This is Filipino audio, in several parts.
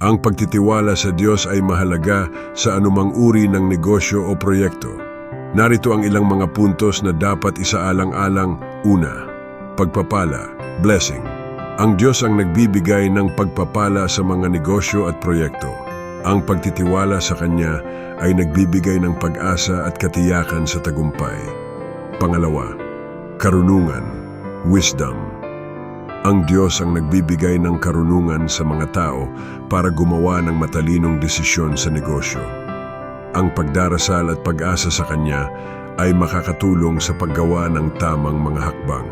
Ang pagtitiwala sa Diyos ay mahalaga sa anumang uri ng negosyo o proyekto. Narito ang ilang mga puntos na dapat isaalang-alang. Una, pagpapala, blessing. Ang Diyos ang nagbibigay ng pagpapala sa mga negosyo at proyekto. Ang pagtitiwala sa Kanya ay nagbibigay ng pag-asa at katiyakan sa tagumpay. Pangalawa, karunungan, wisdom. Ang Diyos ang nagbibigay ng karunungan sa mga tao para gumawa ng matalinong desisyon sa negosyo. Ang pagdarasal at pag-asa sa Kanya ay makakatulong sa paggawa ng tamang mga hakbang.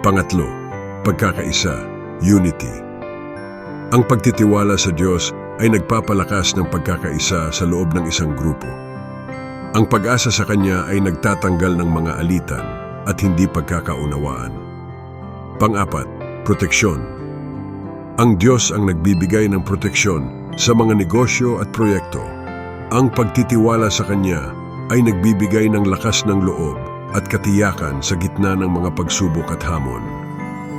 Pangatlo, pagkakaisa, unity. Ang pagtitiwala sa Diyos ay nagpapalakas ng pagkakaisa sa loob ng isang grupo. Ang pag-asa sa Kanya ay nagtatanggal ng mga alitan at hindi pagkakaunawaan. Pang-apat, proteksyon. Ang Diyos ang nagbibigay ng proteksyon sa mga negosyo at proyekto. Ang pagtitiwala sa Kanya ay nagbibigay ng lakas ng loob at katiyakan sa gitna ng mga pagsubok at hamon.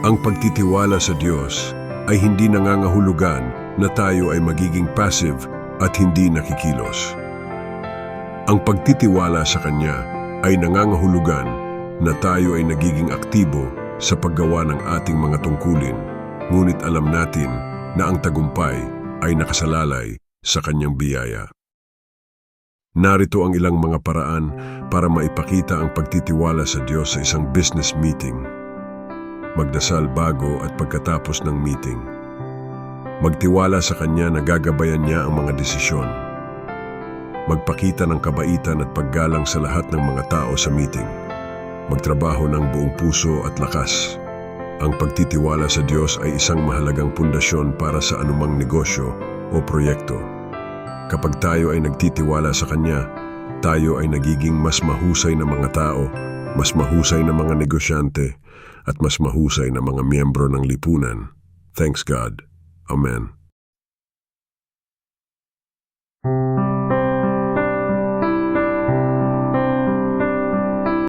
Ang pagtitiwala sa Diyos ay hindi nangangahulugan na tayo ay magiging passive at hindi nakikilos. Ang pagtitiwala sa Kanya ay nangangahulugan na tayo ay nagiging aktibo sa paggawa ng ating mga tungkulin, ngunit alam natin na ang tagumpay ay nakasalalay sa Kanyang biyaya. Narito ang ilang mga paraan para maipakita ang pagtitiwala sa Diyos sa isang business meeting. Magdasal bago at pagkatapos ng meeting. Magtiwala sa Kanya na gagabayan Niya ang mga desisyon. Magpakita ng kabaitan at paggalang sa lahat ng mga tao sa meeting. Magtrabaho ng buong puso at lakas. Ang pagtitiwala sa Diyos ay isang mahalagang pundasyon para sa anumang negosyo o proyekto. Kapag tayo ay nagtitiwala sa Kanya, tayo ay nagiging mas mahusay na mga tao, mas mahusay na mga negosyante, at mas mahusay na mga miyembro ng lipunan. Thanks God. Amen.